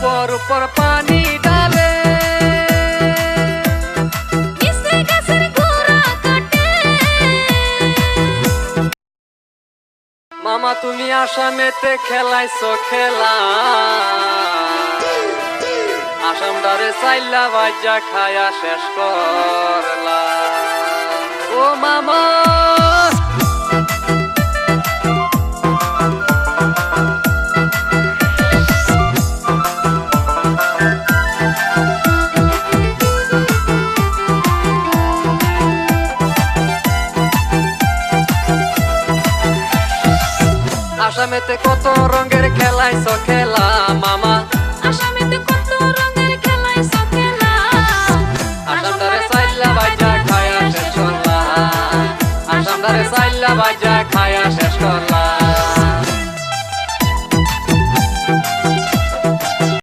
উপর উপর পানি ডালে মামা তুমি আসামেতে খেলাইছো খেলা আসামদারে চাইলা বাজ্যা খায়া শেষ করলা ও মামা আসামেতে কত রঙের খেলাইছো খেলা মামা আসামেতে কত রঙের খেলাইছো খেলা আসামদারে চাইলা বাজ্যা খায়া শেষ করলা আসামদারে চাইলা বাজ্যা খায়া শেষ করলা